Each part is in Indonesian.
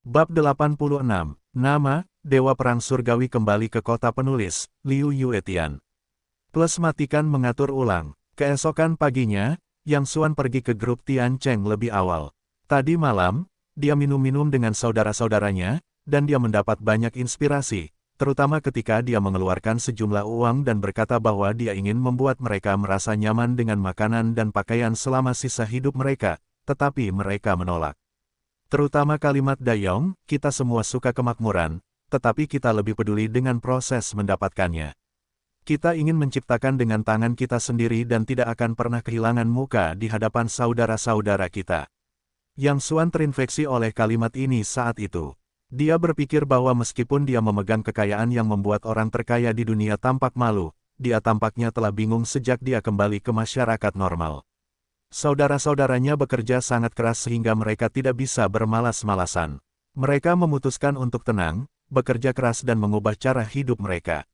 Bab 86, Nama, Dewa Perang Surgawi kembali ke kota penulis, Liu Yuetian. Plus matikan mengatur ulang. Keesokan paginya, Yang Xuan pergi ke grup Tian Cheng lebih awal. Tadi malam, dia minum-minum dengan saudara-saudaranya, dan dia mendapat banyak inspirasi, terutama ketika dia mengeluarkan sejumlah uang dan berkata bahwa dia ingin membuat mereka merasa nyaman dengan makanan dan pakaian selama sisa hidup mereka, tetapi mereka menolak. Terutama kalimat Dayong, kita semua suka kemakmuran, tetapi kita lebih peduli dengan proses mendapatkannya. Kita ingin menciptakan dengan tangan kita sendiri dan tidak akan pernah kehilangan muka di hadapan saudara-saudara kita. Yang Xuan terinfeksi oleh kalimat ini saat itu. Dia berpikir bahwa meskipun dia memegang kekayaan yang membuat orang terkaya di dunia tampak malu, dia tampaknya telah bingung sejak dia kembali ke masyarakat normal. Saudara-saudaranya bekerja sangat keras sehingga mereka tidak bisa bermalas-malasan. Mereka memutuskan untuk tenang, bekerja keras dan mengubah cara hidup mereka.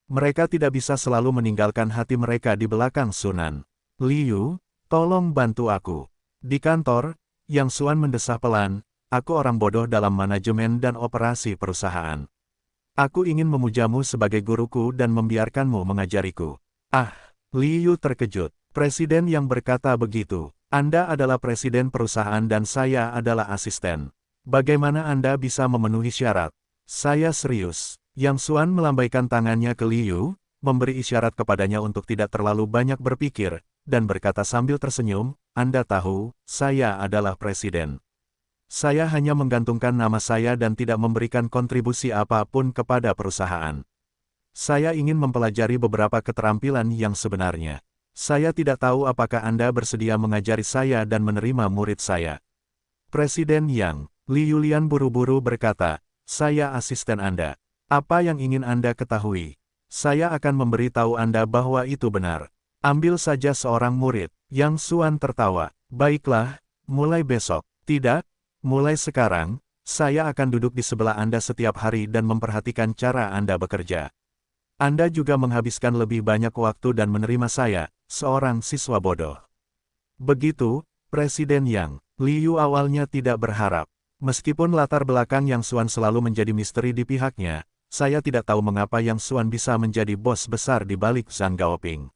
Mereka tidak bisa selalu meninggalkan hati mereka di belakang Sunan. Liu, tolong bantu aku. Di kantor, Yang Xuan mendesah pelan, aku orang bodoh dalam manajemen dan operasi perusahaan. Aku ingin memujamu sebagai guruku dan membiarkanmu mengajariku. Ah, Liu terkejut. Presiden yang berkata begitu, Anda adalah presiden perusahaan dan saya adalah asisten. Bagaimana Anda bisa memenuhi syarat? Saya serius. Yang Xuan melambaikan tangannya ke Liu, memberi isyarat kepadanya untuk tidak terlalu banyak berpikir, dan berkata sambil tersenyum, Anda tahu, saya adalah presiden. Saya hanya menggantungkan nama saya dan tidak memberikan kontribusi apapun kepada perusahaan. Saya ingin mempelajari beberapa keterampilan yang sebenarnya. Saya tidak tahu apakah Anda bersedia mengajari saya dan menerima murid saya. Presiden Yang, Li Yulian buru-buru berkata, saya asisten Anda. Apa yang ingin Anda ketahui? Saya akan memberitahu Anda bahwa itu benar. Ambil saja seorang murid. Yang Xuan tertawa. Baiklah, mulai besok. Tidak, mulai sekarang, saya akan duduk di sebelah Anda setiap hari dan memperhatikan cara Anda bekerja. Anda juga menghabiskan lebih banyak waktu dan menerima saya, seorang siswa bodoh. Begitu, Presiden Yang, Liu awalnya tidak berharap. Meskipun latar belakang Yang Xuan selalu menjadi misteri di pihaknya, saya tidak tahu mengapa Yang Xuan bisa menjadi bos besar di balik Zhang Gaoping.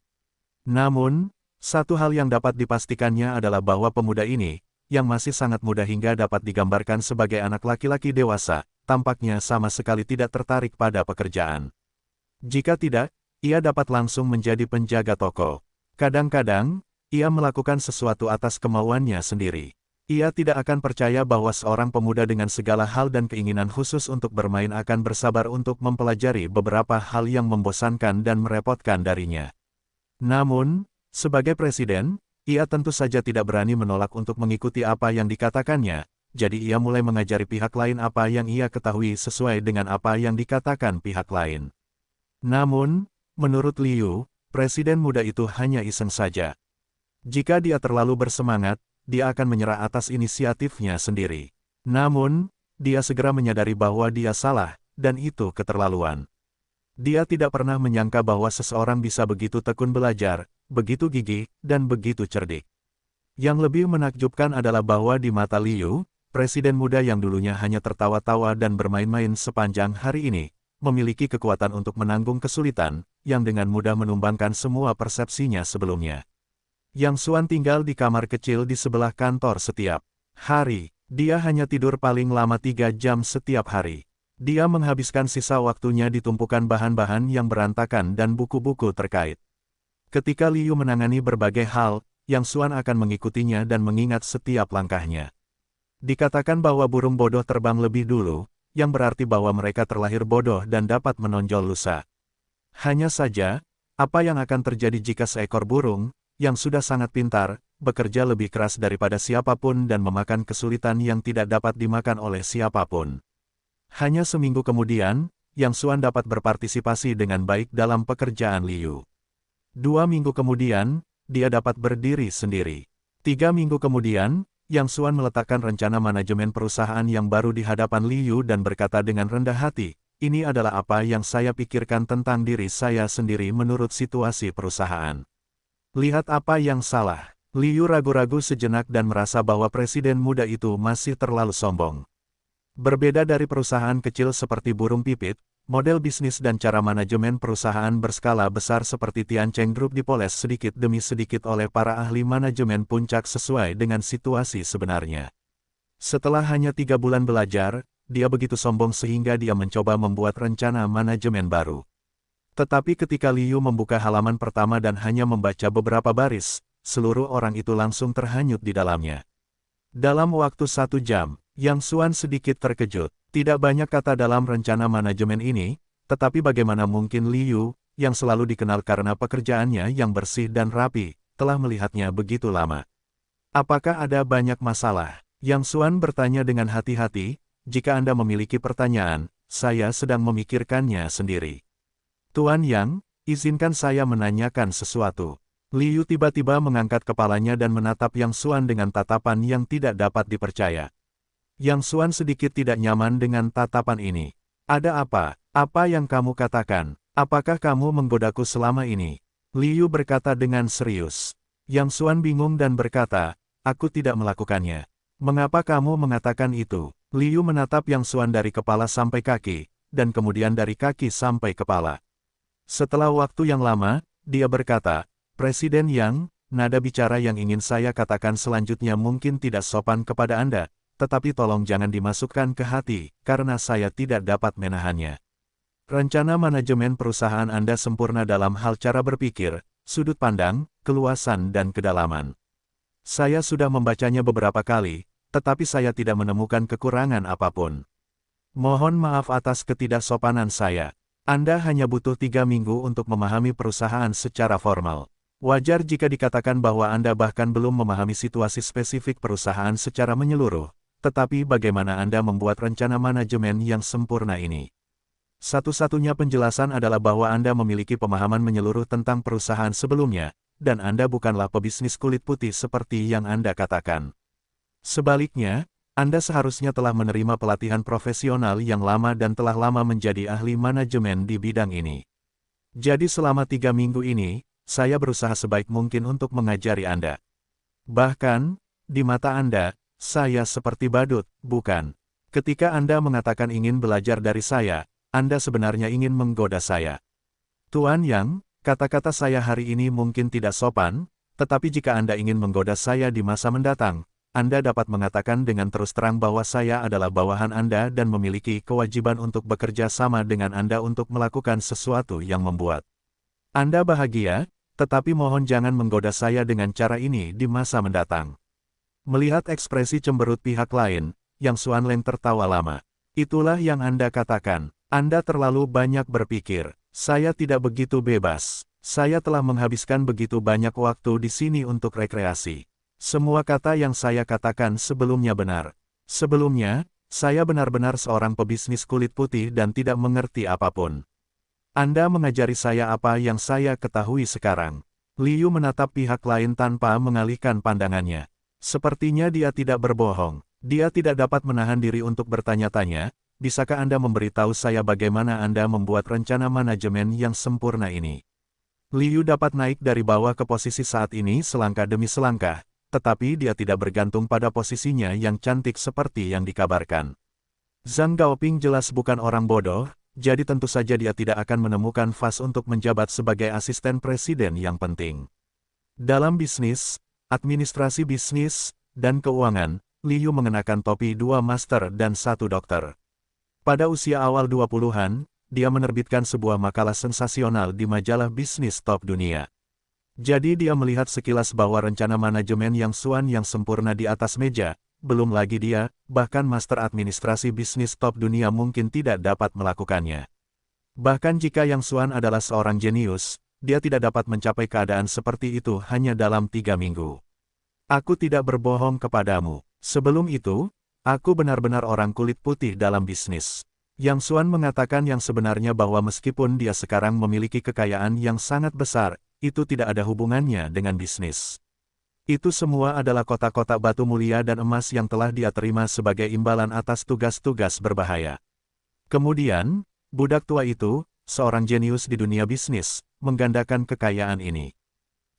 Namun, satu hal yang dapat dipastikannya adalah bahwa pemuda ini, yang masih sangat muda hingga dapat digambarkan sebagai anak laki-laki dewasa, tampaknya sama sekali tidak tertarik pada pekerjaan. Jika tidak, ia dapat langsung menjadi penjaga toko. Kadang-kadang, ia melakukan sesuatu atas kemauannya sendiri. Ia tidak akan percaya bahwa seorang pemuda dengan segala hal dan keinginan khusus untuk bermain akan bersabar untuk mempelajari beberapa hal yang membosankan dan merepotkan darinya. Namun, sebagai presiden, ia tentu saja tidak berani menolak untuk mengikuti apa yang dikatakannya, jadi ia mulai mengajari pihak lain apa yang ia ketahui sesuai dengan apa yang dikatakan pihak lain. Namun, menurut Liu, presiden muda itu hanya iseng saja. Jika dia terlalu bersemangat, dia akan menyerah atas inisiatifnya sendiri. Namun, dia segera menyadari bahwa dia salah, dan itu keterlaluan. Dia tidak pernah menyangka bahwa seseorang bisa begitu tekun belajar, begitu gigih, dan begitu cerdik. Yang lebih menakjubkan adalah bahwa di mata Liu, presiden muda yang dulunya hanya tertawa-tawa dan bermain-main sepanjang hari ini, memiliki kekuatan untuk menanggung kesulitan, yang dengan mudah menumbangkan semua persepsinya sebelumnya. Yang Xuan tinggal di kamar kecil di sebelah kantor setiap hari. Dia hanya tidur paling lama 3 jam setiap hari. Dia menghabiskan sisa waktunya di tumpukan bahan-bahan yang berantakan dan buku-buku terkait. Ketika Liu menangani berbagai hal, Yang Xuan akan mengikutinya dan mengingat setiap langkahnya. Dikatakan bahwa burung bodoh terbang lebih dulu, yang berarti bahwa mereka terlahir bodoh dan dapat menonjol lusa. Hanya saja, apa yang akan terjadi jika seekor burung, yang sudah sangat pintar, bekerja lebih keras daripada siapapun dan memakan kesulitan yang tidak dapat dimakan oleh siapapun. Hanya seminggu kemudian, Yang Xuan dapat berpartisipasi dengan baik dalam pekerjaan Liu. 2 minggu kemudian, dia dapat berdiri sendiri. 3 minggu kemudian, Yang Xuan meletakkan rencana manajemen perusahaan yang baru di hadapan Liu dan berkata dengan rendah hati, ini adalah apa yang saya pikirkan tentang diri saya sendiri menurut situasi perusahaan. Lihat apa yang salah. Liu ragu-ragu sejenak dan merasa bahwa presiden muda itu masih terlalu sombong. Berbeda dari perusahaan kecil seperti burung pipit, model bisnis dan cara manajemen perusahaan berskala besar seperti Tiancheng Group dipoles sedikit demi sedikit oleh para ahli manajemen puncak sesuai dengan situasi sebenarnya. Setelah hanya 3 bulan belajar, dia begitu sombong sehingga dia mencoba membuat rencana manajemen baru. Tetapi ketika Liu membuka halaman pertama dan hanya membaca beberapa baris, seluruh orang itu langsung terhanyut di dalamnya. Dalam waktu 1 jam, Yang Xuan sedikit terkejut. Tidak banyak kata dalam rencana manajemen ini, tetapi bagaimana mungkin Liu, yang selalu dikenal karena pekerjaannya yang bersih dan rapi, telah melihatnya begitu lama. Apakah ada banyak masalah? Yang Xuan bertanya dengan hati-hati, jika Anda memiliki pertanyaan, saya sedang memikirkannya sendiri. Tuan Yang, izinkan saya menanyakan sesuatu. Liu tiba-tiba mengangkat kepalanya dan menatap Yang Xuan dengan tatapan yang tidak dapat dipercaya. Yang Xuan sedikit tidak nyaman dengan tatapan ini. Ada apa? Apa yang kamu katakan? Apakah kamu menggodaku selama ini? Liu berkata dengan serius. Yang Xuan bingung dan berkata, aku tidak melakukannya. Mengapa kamu mengatakan itu? Liu menatap Yang Xuan dari kepala sampai kaki, dan kemudian dari kaki sampai kepala. Setelah waktu yang lama, dia berkata, Presiden Yang, nada bicara yang ingin saya katakan selanjutnya mungkin tidak sopan kepada Anda, tetapi tolong jangan dimasukkan ke hati, karena saya tidak dapat menahannya. Rencana manajemen perusahaan Anda sempurna dalam hal cara berpikir, sudut pandang, keluasan dan kedalaman. Saya sudah membacanya beberapa kali, tetapi saya tidak menemukan kekurangan apapun. Mohon maaf atas ketidaksopanan saya. Anda hanya butuh 3 minggu untuk memahami perusahaan secara formal. Wajar jika dikatakan bahwa Anda bahkan belum memahami situasi spesifik perusahaan secara menyeluruh. Tetapi bagaimana Anda membuat rencana manajemen yang sempurna ini? Satu-satunya penjelasan adalah bahwa Anda memiliki pemahaman menyeluruh tentang perusahaan sebelumnya, dan Anda bukanlah pebisnis kulit putih seperti yang Anda katakan. Sebaliknya, Anda seharusnya telah menerima pelatihan profesional yang lama dan telah lama menjadi ahli manajemen di bidang ini. Jadi selama 3 minggu ini, saya berusaha sebaik mungkin untuk mengajari Anda. Bahkan, di mata Anda, saya seperti badut, bukan? Ketika Anda mengatakan ingin belajar dari saya, Anda sebenarnya ingin menggoda saya. Tuan Yang, kata-kata saya hari ini mungkin tidak sopan, tetapi jika Anda ingin menggoda saya di masa mendatang, Anda dapat mengatakan dengan terus terang bahwa saya adalah bawahan Anda dan memiliki kewajiban untuk bekerja sama dengan Anda untuk melakukan sesuatu yang membuat Anda bahagia, tetapi mohon jangan menggoda saya dengan cara ini di masa mendatang. Melihat ekspresi cemberut pihak lain, Yang Xuan Leng tertawa lama. Itulah yang Anda katakan. Anda terlalu banyak berpikir. Saya tidak begitu bebas. Saya telah menghabiskan begitu banyak waktu di sini untuk rekreasi. Semua kata yang saya katakan sebelumnya benar. Sebelumnya, saya benar-benar seorang pebisnis kulit putih dan tidak mengerti apapun. Anda mengajari saya apa yang saya ketahui sekarang. Liu menatap pihak lain tanpa mengalihkan pandangannya. Sepertinya dia tidak berbohong. Dia tidak dapat menahan diri untuk bertanya-tanya, bisakah Anda memberitahu saya bagaimana Anda membuat rencana manajemen yang sempurna ini? Liu dapat naik dari bawah ke posisi saat ini selangkah demi selangkah, tetapi dia tidak bergantung pada posisinya yang cantik seperti yang dikabarkan. Zhang Gaoping jelas bukan orang bodoh, jadi tentu saja dia tidak akan menemukan fase untuk menjabat sebagai asisten presiden yang penting. Dalam bisnis, administrasi bisnis, dan keuangan, Liu mengenakan topi 2 master dan 1 dokter. Pada usia awal 20-an, dia menerbitkan sebuah makalah sensasional di majalah bisnis top dunia. Jadi dia melihat sekilas bahwa rencana manajemen Yang Xuan yang sempurna di atas meja, belum lagi dia, bahkan master administrasi bisnis top dunia mungkin tidak dapat melakukannya. Bahkan jika Yang Xuan adalah seorang jenius, dia tidak dapat mencapai keadaan seperti itu hanya dalam 3 minggu. Aku tidak berbohong kepadamu. Sebelum itu, aku benar-benar orang kulit putih dalam bisnis. Yang Xuan mengatakan yang sebenarnya bahwa meskipun dia sekarang memiliki kekayaan yang sangat besar, itu tidak ada hubungannya dengan bisnis. Itu semua adalah kotak-kotak batu mulia dan emas yang telah dia terima sebagai imbalan atas tugas-tugas berbahaya. Kemudian, budak tua itu, seorang jenius di dunia bisnis, menggandakan kekayaan ini.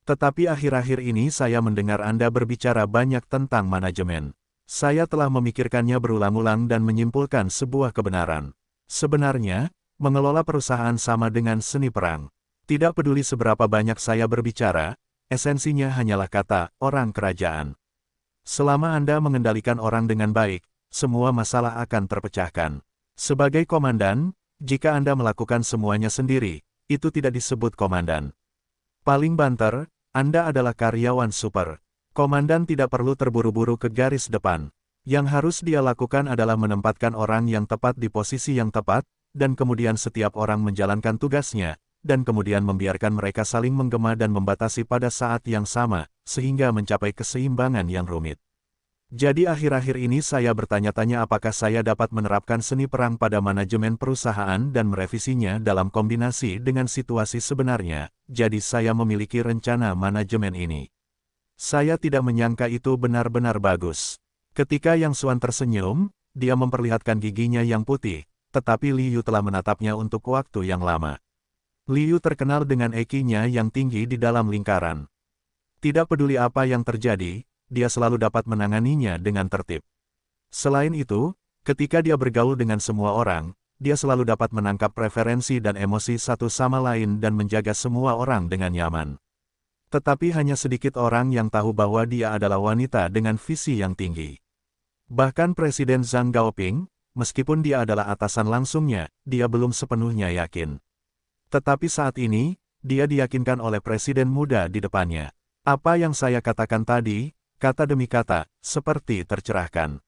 Tetapi akhir-akhir ini saya mendengar Anda berbicara banyak tentang manajemen. Saya telah memikirkannya berulang-ulang dan menyimpulkan sebuah kebenaran. Sebenarnya, mengelola perusahaan sama dengan seni perang. Tidak peduli seberapa banyak saya berbicara, esensinya hanyalah kata orang kerajaan. Selama Anda mengendalikan orang dengan baik, semua masalah akan terpecahkan. Sebagai komandan, jika Anda melakukan semuanya sendiri, itu tidak disebut komandan. Paling banter, Anda adalah karyawan super. Komandan tidak perlu terburu-buru ke garis depan. Yang harus dia lakukan adalah menempatkan orang yang tepat di posisi yang tepat, dan kemudian setiap orang menjalankan tugasnya, dan kemudian membiarkan mereka saling menggema dan membatasi pada saat yang sama, sehingga mencapai keseimbangan yang rumit. Jadi akhir-akhir ini saya bertanya-tanya apakah saya dapat menerapkan seni perang pada manajemen perusahaan dan merevisinya dalam kombinasi dengan situasi sebenarnya, jadi saya memiliki rencana manajemen ini. Saya tidak menyangka itu benar-benar bagus. Ketika Yang Xuan tersenyum, dia memperlihatkan giginya yang putih, tetapi Liu telah menatapnya untuk waktu yang lama. Liu terkenal dengan EQ-nya yang tinggi di dalam lingkaran. Tidak peduli apa yang terjadi, dia selalu dapat menanganinya dengan tertib. Selain itu, ketika dia bergaul dengan semua orang, dia selalu dapat menangkap preferensi dan emosi satu sama lain dan menjaga semua orang dengan nyaman. Tetapi hanya sedikit orang yang tahu bahwa dia adalah wanita dengan visi yang tinggi. Bahkan Presiden Zhang Gaoping, meskipun dia adalah atasan langsungnya, dia belum sepenuhnya yakin. Tetapi saat ini, dia diyakinkan oleh presiden muda di depannya. Apa yang saya katakan tadi, kata demi kata, seperti tercerahkan.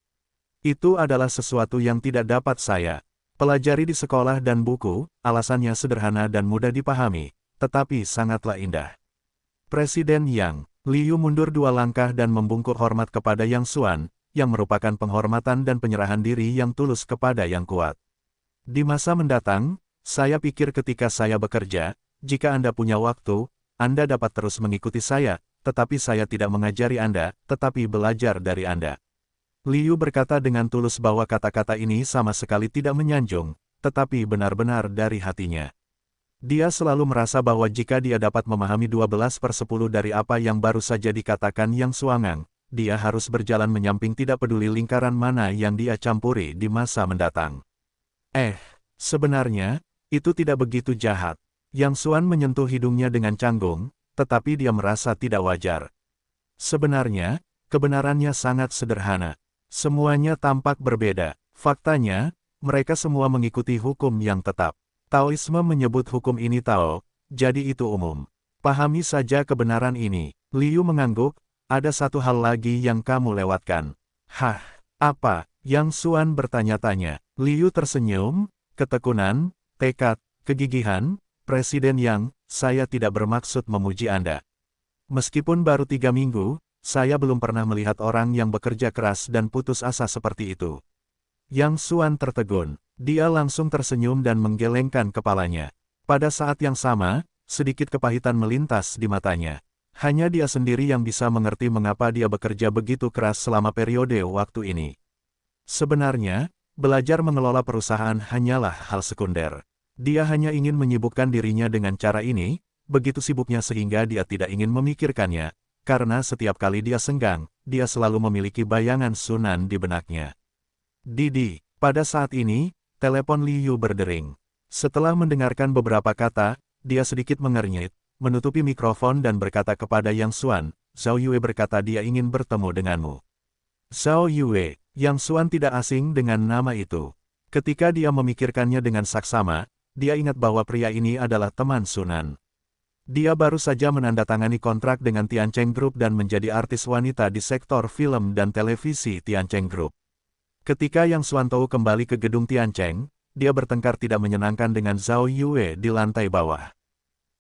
Itu adalah sesuatu yang tidak dapat saya pelajari di sekolah dan buku, alasannya sederhana dan mudah dipahami, tetapi sangatlah indah. Presiden Yang, Liu mundur 2 langkah dan membungkuk hormat kepada Yang Xuan, yang merupakan penghormatan dan penyerahan diri yang tulus kepada yang kuat. Di masa mendatang, saya pikir ketika saya bekerja, jika Anda punya waktu, Anda dapat terus mengikuti saya, tetapi saya tidak mengajari Anda, tetapi belajar dari Anda. Liu berkata dengan tulus bahwa kata-kata ini sama sekali tidak menyanjung, tetapi benar-benar dari hatinya. Dia selalu merasa bahwa jika dia dapat memahami 12/10 dari apa yang baru saja dikatakan Yang Xuangang, dia harus berjalan menyamping tidak peduli lingkaran mana yang dia campuri di masa mendatang. Sebenarnya, itu tidak begitu jahat. Yang Xuan menyentuh hidungnya dengan canggung, tetapi dia merasa tidak wajar. Sebenarnya, kebenarannya sangat sederhana. Semuanya tampak berbeda. Faktanya, mereka semua mengikuti hukum yang tetap. Taoisme menyebut hukum ini Tao, jadi itu umum. Pahami saja kebenaran ini. Liu mengangguk, ada satu hal lagi yang kamu lewatkan. Hah, apa? Yang Xuan bertanya-tanya. Liu tersenyum, ketekunan, tekad, kegigihan. Presiden Yang, saya tidak bermaksud memuji Anda. Meskipun baru 3 minggu, saya belum pernah melihat orang yang bekerja keras dan putus asa seperti itu. Yang Xuan tertegun. Dia langsung tersenyum dan menggelengkan kepalanya. Pada saat yang sama, sedikit kepahitan melintas di matanya. Hanya dia sendiri yang bisa mengerti mengapa dia bekerja begitu keras selama periode waktu ini. Sebenarnya, belajar mengelola perusahaan hanyalah hal sekunder. Dia hanya ingin menyibukkan dirinya dengan cara ini, begitu sibuknya sehingga dia tidak ingin memikirkannya, karena setiap kali dia senggang, dia selalu memiliki bayangan Sunan di benaknya. Didi, pada saat ini, telepon Liu berdering. Setelah mendengarkan beberapa kata, dia sedikit mengernyit, menutupi mikrofon dan berkata kepada Yang Xuan, Zhao Yue berkata dia ingin bertemu denganmu. Zhao Yue, Yang Xuan tidak asing dengan nama itu. Ketika dia memikirkannya dengan saksama, dia ingat bahwa pria ini adalah teman Sunan. Dia baru saja menandatangani kontrak dengan Tiancheng Group dan menjadi artis wanita di sektor film dan televisi Tiancheng Group. Ketika Yang Xuantou kembali ke gedung Tiancheng, dia bertengkar tidak menyenangkan dengan Zhao Yue di lantai bawah.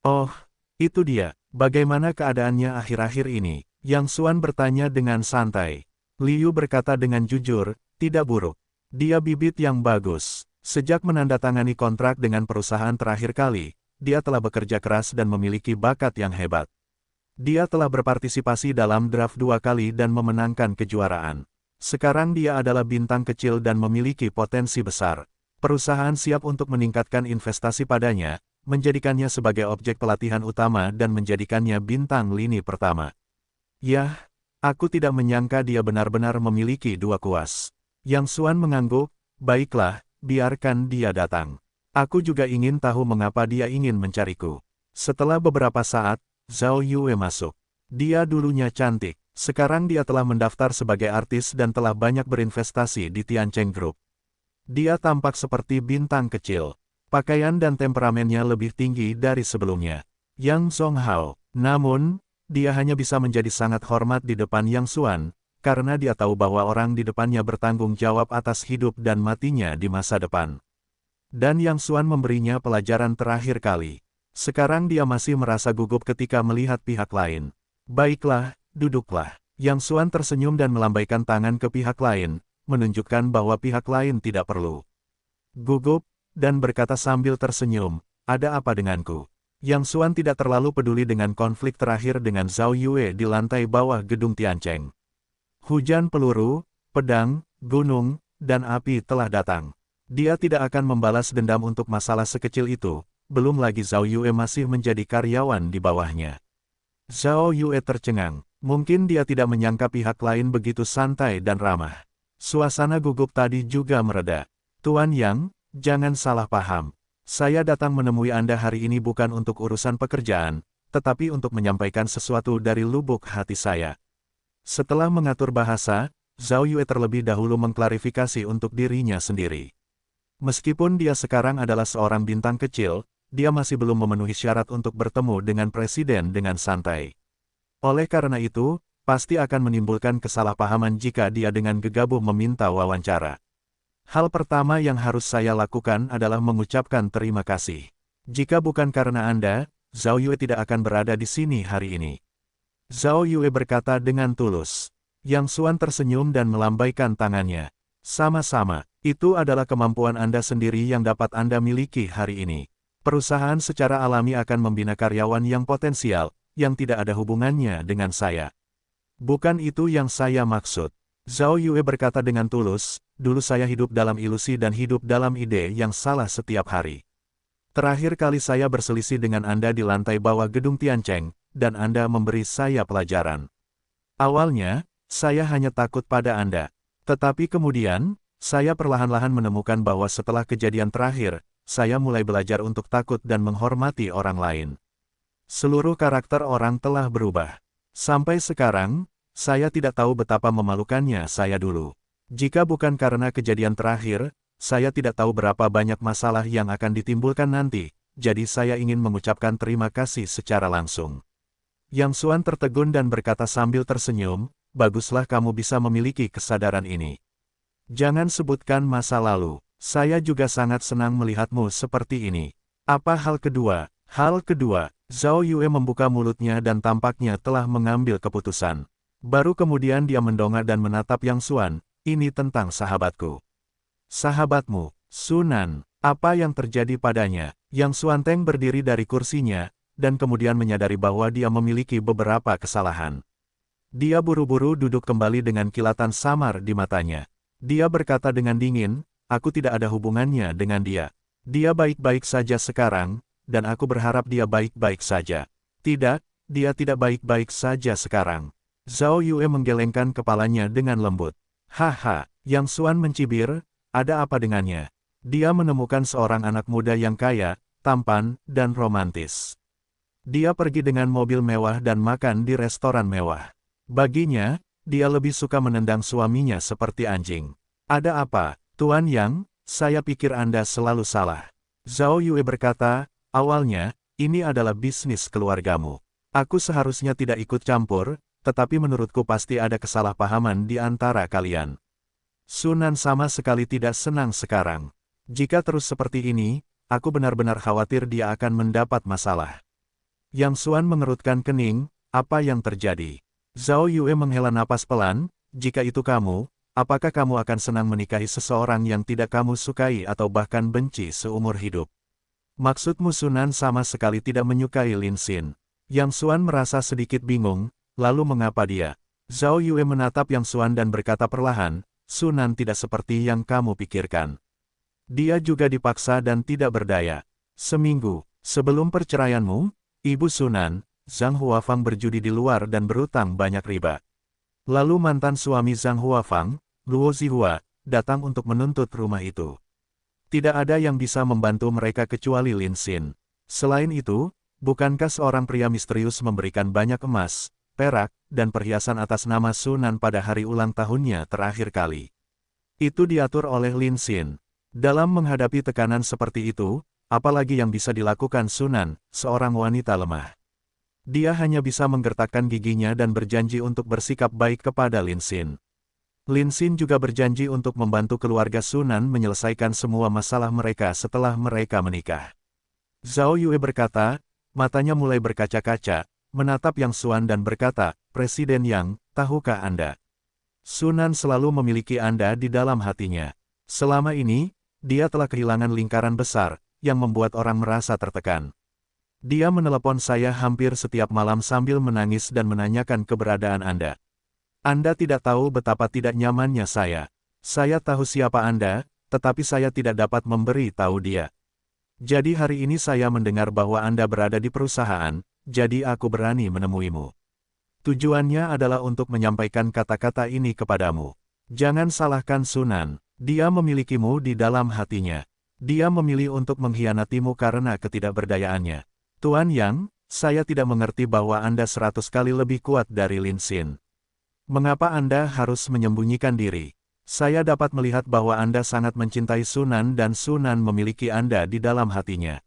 Oh, itu dia. Bagaimana keadaannya akhir-akhir ini? Yang Xuan bertanya dengan santai. Liu berkata dengan jujur, tidak buruk. Dia bibit yang bagus. Sejak menandatangani kontrak dengan perusahaan terakhir kali, dia telah bekerja keras dan memiliki bakat yang hebat. Dia telah berpartisipasi dalam draft 2 kali dan memenangkan kejuaraan. Sekarang dia adalah bintang kecil dan memiliki potensi besar. Perusahaan siap untuk meningkatkan investasi padanya, menjadikannya sebagai objek pelatihan utama dan menjadikannya bintang lini pertama. Yah, Aku tidak menyangka dia benar-benar memiliki dua kuas. Yang Xuan mengangguk, baiklah, biarkan dia datang. Aku juga ingin tahu mengapa dia ingin mencariku. Setelah beberapa saat, Zhao Yue masuk. Dia dulunya cantik, sekarang dia telah mendaftar sebagai artis dan telah banyak berinvestasi di Tiancheng Group. Dia tampak seperti bintang kecil. Pakaian dan temperamennya lebih tinggi dari sebelumnya. Yang Zonghao, namun, dia hanya bisa menjadi sangat hormat di depan Yang Xuan, karena dia tahu bahwa orang di depannya bertanggung jawab atas hidup dan matinya di masa depan. Dan Yang Xuan memberinya pelajaran terakhir kali. Sekarang dia masih merasa gugup ketika melihat pihak lain. Baiklah, duduklah. Yang Xuan tersenyum dan melambaikan tangan ke pihak lain, menunjukkan bahwa pihak lain tidak perlu gugup, dan berkata sambil tersenyum, ada apa denganku? Yang Xuan tidak terlalu peduli dengan konflik terakhir dengan Zhao Yue di lantai bawah gedung Tiancheng. Hujan peluru, pedang, gunung, dan api telah datang. Dia tidak akan membalas dendam untuk masalah sekecil itu, belum lagi Zhao Yue masih menjadi karyawan di bawahnya. Zhao Yue tercengang, mungkin dia tidak menyangka pihak lain begitu santai dan ramah. Suasana gugup tadi juga mereda. Tuan Yang, jangan salah paham. Saya datang menemui Anda hari ini bukan untuk urusan pekerjaan, tetapi untuk menyampaikan sesuatu dari lubuk hati saya. Setelah mengatur bahasa, Zhao Yue terlebih dahulu mengklarifikasi untuk dirinya sendiri. Meskipun dia sekarang adalah seorang bintang kecil, dia masih belum memenuhi syarat untuk bertemu dengan presiden dengan santai. Oleh karena itu, pasti akan menimbulkan kesalahpahaman jika dia dengan gegabah meminta wawancara. Hal pertama yang harus saya lakukan adalah mengucapkan terima kasih. Jika bukan karena Anda, Zhao Yue tidak akan berada di sini hari ini. Zhao Yue berkata dengan tulus. Yang Xuan tersenyum dan melambaikan tangannya. Sama-sama, itu adalah kemampuan Anda sendiri yang dapat Anda miliki hari ini. Perusahaan secara alami akan membina karyawan yang potensial, yang tidak ada hubungannya dengan saya. Bukan itu yang saya maksud. Zhao Yue berkata dengan tulus, dulu saya hidup dalam ilusi dan hidup dalam ide yang salah setiap hari. Terakhir kali saya berselisih dengan Anda di lantai bawah gedung Tiancheng, dan Anda memberi saya pelajaran. Awalnya, saya hanya takut pada Anda. Tetapi kemudian, saya perlahan-lahan menemukan bahwa setelah kejadian terakhir, saya mulai belajar untuk takut dan menghormati orang lain. Seluruh karakter orang telah berubah. Sampai sekarang, saya tidak tahu betapa memalukannya saya dulu. Jika bukan karena kejadian terakhir, saya tidak tahu berapa banyak masalah yang akan ditimbulkan nanti, jadi saya ingin mengucapkan terima kasih secara langsung. Yang Xuan tertegun dan berkata sambil tersenyum, baguslah kamu bisa memiliki kesadaran ini. Jangan sebutkan masa lalu. Saya juga sangat senang melihatmu seperti ini. Apa hal kedua? Hal kedua, Zhao Yue membuka mulutnya dan tampaknya telah mengambil keputusan. Baru kemudian dia mendongak dan menatap Yang Xuan, ini tentang sahabatku. Sahabatmu, Sunan, apa yang terjadi padanya? Yang Xuan Teng berdiri dari kursinya, dan kemudian menyadari bahwa dia memiliki beberapa kesalahan. Dia buru-buru duduk kembali dengan kilatan samar di matanya. Dia berkata dengan dingin, aku tidak ada hubungannya dengan dia. Dia baik-baik saja sekarang, dan aku berharap dia baik-baik saja. Tidak, dia tidak baik-baik saja sekarang. Zhao Yue menggelengkan kepalanya dengan lembut. Haha, Yang Xuan mencibir, ada apa dengannya? Dia menemukan seorang anak muda yang kaya, tampan, dan romantis. Dia pergi dengan mobil mewah dan makan di restoran mewah. Baginya, dia lebih suka menendang suaminya seperti anjing. Ada apa? Tuan Yang, saya pikir Anda selalu salah. Zhao Yue berkata, awalnya, ini adalah bisnis keluargamu. Aku seharusnya tidak ikut campur, tetapi menurutku pasti ada kesalahpahaman di antara kalian. Sunan sama sekali tidak senang sekarang. Jika terus seperti ini, aku benar-benar khawatir dia akan mendapat masalah. Yang Xuan mengerutkan kening, apa yang terjadi? Zhao Yue menghela napas pelan, jika itu kamu, apakah kamu akan senang menikahi seseorang yang tidak kamu sukai atau bahkan benci seumur hidup? Maksudmu Sunan sama sekali tidak menyukai Lin Xin. Yang Xuan merasa sedikit bingung, lalu mengapa dia? Zhao Yue menatap Yang Xuan dan berkata perlahan, Sunan tidak seperti yang kamu pikirkan. Dia juga dipaksa dan tidak berdaya. Seminggu sebelum perceraianmu, Ibu Sunan, Zhang Huafang berjudi di luar dan berutang banyak riba. Lalu mantan suami Zhang Huafang, Luo Zihua, datang untuk menuntut rumah itu. Tidak ada yang bisa membantu mereka kecuali Lin Xin. Selain itu, bukankah seorang pria misterius memberikan banyak emas, perak, dan perhiasan atas nama Sunan pada hari ulang tahunnya terakhir kali? Itu diatur oleh Lin Xin. Dalam menghadapi tekanan seperti itu, apalagi yang bisa dilakukan Sunan, seorang wanita lemah. Dia hanya bisa menggertakkan giginya dan berjanji untuk bersikap baik kepada Lin Xin. Lin Xin juga berjanji untuk membantu keluarga Sunan menyelesaikan semua masalah mereka setelah mereka menikah. Zhao Yue berkata, matanya mulai berkaca-kaca, menatap Yang Xuan dan berkata, Presiden Yang, tahukah Anda? Sunan selalu memiliki Anda di dalam hatinya. Selama ini, dia telah kehilangan lingkaran besar, yang membuat orang merasa tertekan. Dia menelepon saya hampir setiap malam sambil menangis dan menanyakan keberadaan Anda. Anda tidak tahu betapa tidak nyamannya saya. Saya tahu siapa Anda, tetapi saya tidak dapat memberi tahu dia. Jadi hari ini saya mendengar bahwa Anda berada di perusahaan, jadi aku berani menemuimu. Tujuannya adalah untuk menyampaikan kata-kata ini kepadamu. Jangan salahkan Sunan, dia memilikimu di dalam hatinya. Dia memilih untuk mengkhianatimu karena ketidakberdayaannya. Tuan Yang, saya tidak mengerti bahwa Anda 100 kali lebih kuat dari Lin Xin. Mengapa Anda harus menyembunyikan diri? Saya dapat melihat bahwa Anda sangat mencintai Sunan dan Sunan memiliki Anda di dalam hatinya.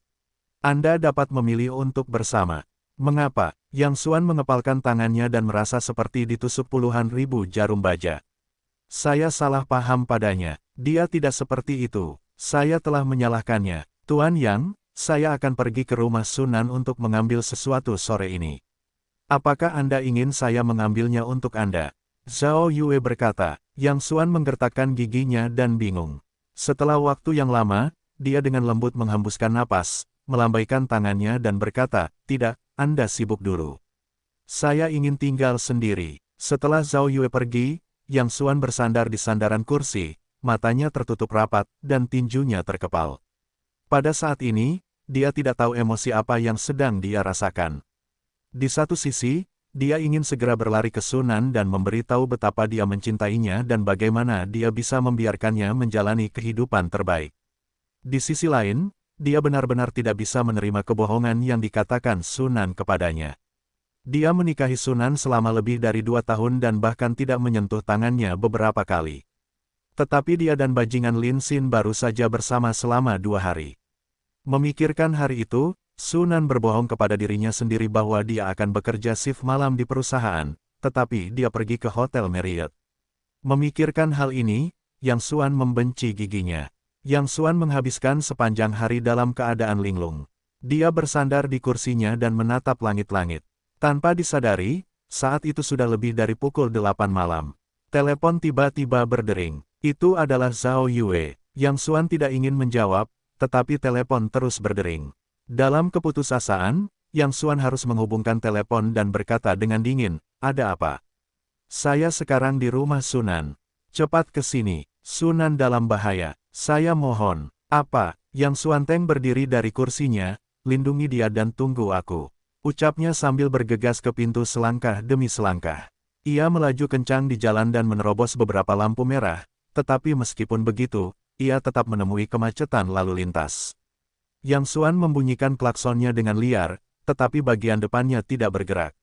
Anda dapat memilih untuk bersama. Mengapa? Yang Xuan mengepalkan tangannya dan merasa seperti ditusuk puluhan ribu jarum baja. Saya salah paham padanya. Dia tidak seperti itu. Saya telah menyalahkannya. Tuan Yang, saya akan pergi ke rumah Sunan untuk mengambil sesuatu sore ini. Apakah Anda ingin saya mengambilnya untuk Anda? Zhao Yue berkata. Yang Xuan menggertakkan giginya dan bingung. Setelah waktu yang lama, dia dengan lembut menghembuskan napas, melambaikan tangannya dan berkata, tidak, Anda sibuk dulu. Saya ingin tinggal sendiri. Setelah Zhao Yue pergi, Yang Xuan bersandar di sandaran kursi, matanya tertutup rapat, dan tinjunya terkepal. Pada saat ini, dia tidak tahu emosi apa yang sedang dia rasakan. Di satu sisi, dia ingin segera berlari ke Sunan dan memberitahu betapa dia mencintainya dan bagaimana dia bisa membiarkannya menjalani kehidupan terbaik. Di sisi lain, dia benar-benar tidak bisa menerima kebohongan yang dikatakan Sunan kepadanya. Dia menikahi Sunan selama lebih dari 2 tahun dan bahkan tidak menyentuh tangannya beberapa kali. Tetapi dia dan bajingan Lin Xin baru saja bersama selama 2 hari. Memikirkan hari itu, Sunan berbohong kepada dirinya sendiri bahwa dia akan bekerja shift malam di perusahaan, tetapi dia pergi ke Hotel Marriott. Memikirkan hal ini, Yang Xuan membenci giginya. Yang Xuan menghabiskan sepanjang hari dalam keadaan linglung. Dia bersandar di kursinya dan menatap langit-langit. Tanpa disadari, saat itu sudah lebih dari pukul 8 malam. Telepon tiba-tiba berdering. Itu adalah Zhao Yue. Yang Xuan tidak ingin menjawab, tetapi telepon terus berdering. Dalam keputusasaan, Yang Xuan harus menghubungkan telepon dan berkata dengan dingin, ada apa? Saya sekarang di rumah Sunan. Cepat ke sini, Sunan dalam bahaya. Saya mohon. Apa? Yang Xuan Teng berdiri dari kursinya, lindungi dia dan tunggu aku. Ucapnya sambil bergegas ke pintu selangkah demi selangkah. Ia melaju kencang di jalan dan menerobos beberapa lampu merah, tetapi meskipun begitu, ia tetap menemui kemacetan lalu lintas. Yang Xuan membunyikan klaksonnya dengan liar, tetapi bagian depannya tidak bergerak.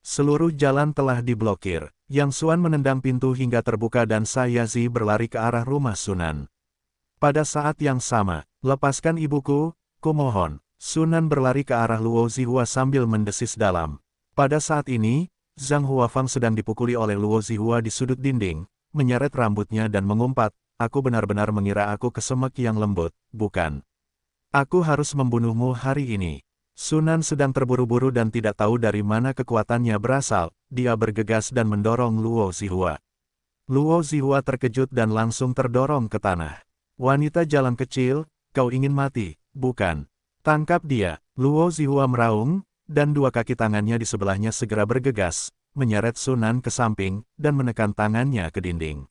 Seluruh jalan telah diblokir. Yang Xuan menendang pintu hingga terbuka dan Sayazi berlari ke arah rumah Sunan. Pada saat yang sama, lepaskan ibuku, kumohon. Sunan berlari ke arah Luo Zihua sambil mendesis dalam. Pada saat ini, Zhang Huafang sedang dipukuli oleh Luo Zihua di sudut dinding, menyeret rambutnya dan mengumpat, aku benar-benar mengira aku kesemek yang lembut, bukan? Aku harus membunuhmu hari ini. Sunan sedang terburu-buru dan tidak tahu dari mana kekuatannya berasal, dia bergegas dan mendorong Luo Zihua. Luo Zihua terkejut dan langsung terdorong ke tanah. Wanita jalan kecil, kau ingin mati, bukan? Tangkap dia. Luo Zihua meraung, dan 2 kaki tangannya di sebelahnya segera bergegas, menyeret Sunan ke samping, dan menekan tangannya ke dinding.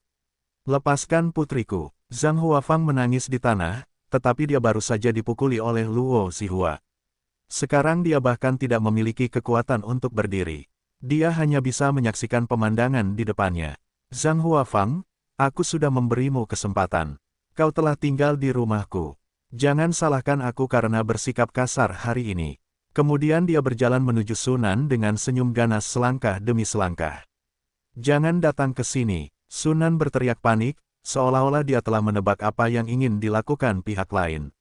Lepaskan putriku. Zhang Huafang menangis di tanah, tetapi dia baru saja dipukuli oleh Luo Zihua. Sekarang dia bahkan tidak memiliki kekuatan untuk berdiri. Dia hanya bisa menyaksikan pemandangan di depannya. Zhang Huafang, aku sudah memberimu kesempatan. Kau telah tinggal di rumahku. Jangan salahkan aku karena bersikap kasar hari ini. Kemudian dia berjalan menuju Sunan dengan senyum ganas selangkah demi selangkah. Jangan datang ke sini, Sunan berteriak panik, seolah-olah dia telah menebak apa yang ingin dilakukan pihak lain.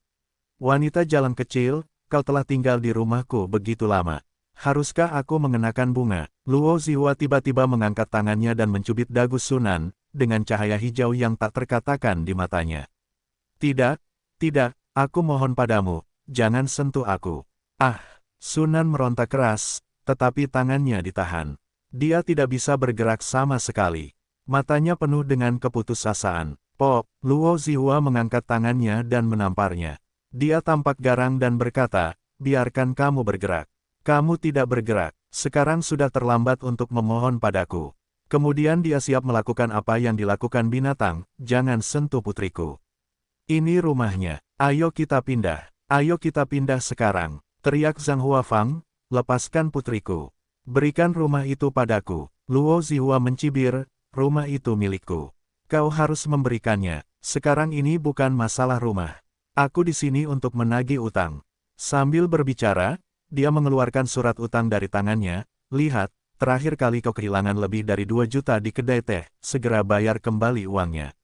Wanita jalan kecil, kau telah tinggal di rumahku begitu lama. Haruskah aku mengenakan bunga? Luo Zihua tiba-tiba mengangkat tangannya dan mencubit dagu Sunan, dengan cahaya hijau yang tak terkatakan di matanya. Tidak, tidak, aku mohon padamu, jangan sentuh aku. Ah, Sunan meronta keras, tetapi tangannya ditahan. Dia tidak bisa bergerak sama sekali. Matanya penuh dengan keputusasaan. Pop, Luo Zihua mengangkat tangannya dan menamparnya. Dia tampak garang dan berkata, biarkan kamu bergerak. Kamu tidak bergerak, sekarang sudah terlambat untuk memohon padaku. Kemudian dia siap melakukan apa yang dilakukan binatang, jangan sentuh putriku. Ini rumahnya, ayo kita pindah sekarang. Teriak Zhang Huafang, lepaskan putriku. Berikan rumah itu padaku. Luo Zihua mencibir, rumah itu milikku. Kau harus memberikannya, sekarang ini bukan masalah rumah. Aku di sini untuk menagih utang. Sambil berbicara, dia mengeluarkan surat utang dari tangannya. Lihat, terakhir kali kau kehilangan lebih dari 2 juta di kedai teh, segera bayar kembali uangnya.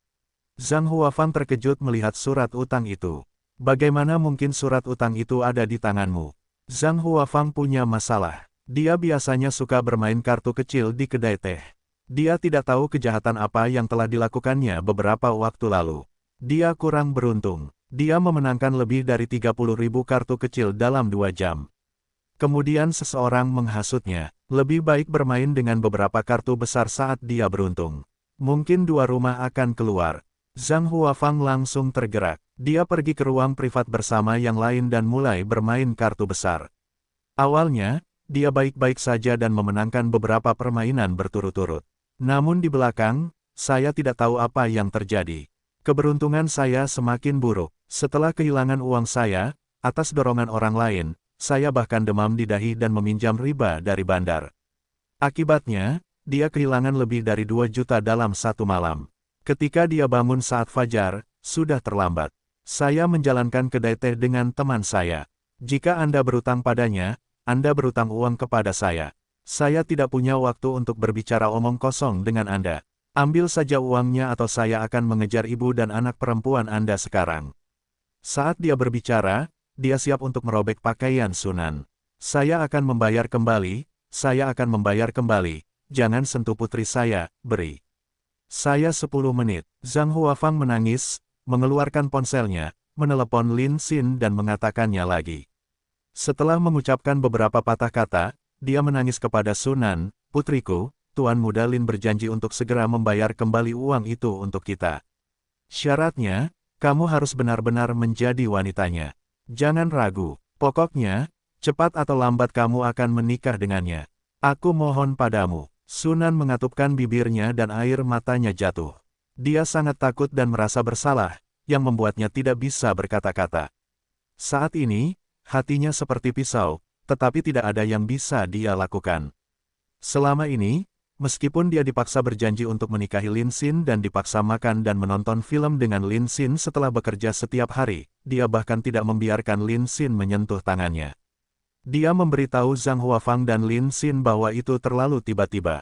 Zhang Huafang terkejut melihat surat utang itu. Bagaimana mungkin surat utang itu ada di tanganmu? Zhang Huafang punya masalah. Dia biasanya suka bermain kartu kecil di kedai teh. Dia tidak tahu kejahatan apa yang telah dilakukannya beberapa waktu lalu. Dia kurang beruntung. Dia memenangkan lebih dari 30.000 kartu kecil dalam 2 jam. Kemudian seseorang menghasutnya, lebih baik bermain dengan beberapa kartu besar saat dia beruntung. Mungkin 2 rumah akan keluar. Zhang Huafang langsung tergerak. Dia pergi ke ruang privat bersama yang lain dan mulai bermain kartu besar. Awalnya, dia baik-baik saja dan memenangkan beberapa permainan berturut-turut. Namun di belakang, saya tidak tahu apa yang terjadi. Keberuntungan saya semakin buruk. Setelah kehilangan uang saya, atas dorongan orang lain, saya bahkan demam di dahi dan meminjam riba dari bandar. Akibatnya, dia kehilangan lebih dari 2 juta dalam 1 malam. Ketika dia bangun saat fajar, sudah terlambat. Saya menjalankan kedai teh dengan teman saya. Jika Anda berutang padanya, Anda berutang uang kepada saya. Saya tidak punya waktu untuk berbicara omong kosong dengan Anda. Ambil saja uangnya atau saya akan mengejar ibu dan anak perempuan Anda sekarang. Saat dia berbicara, dia siap untuk merobek pakaian Sunan. Saya akan membayar kembali, jangan sentuh putri saya, beri. Saya 10 menit. Zhang Huafang menangis, mengeluarkan ponselnya, menelepon Lin Xin dan mengatakannya lagi. Setelah mengucapkan beberapa patah kata, dia menangis kepada Sunan, putriku, Tuan Muda Lin berjanji untuk segera membayar kembali uang itu untuk kita. Syaratnya, kamu harus benar-benar menjadi wanitanya. Jangan ragu, pokoknya, cepat atau lambat kamu akan menikah dengannya. Aku mohon padamu. Sunan mengatupkan bibirnya dan air matanya jatuh. Dia sangat takut dan merasa bersalah, yang membuatnya tidak bisa berkata-kata. Saat ini, hatinya seperti pisau, tetapi tidak ada yang bisa dia lakukan. Selama ini, meskipun dia dipaksa berjanji untuk menikahi Lin Xin dan dipaksa makan dan menonton film dengan Lin Xin setelah bekerja setiap hari, dia bahkan tidak membiarkan Lin Xin menyentuh tangannya. Dia memberitahu Zhang Huafang dan Lin Xin bahwa itu terlalu tiba-tiba.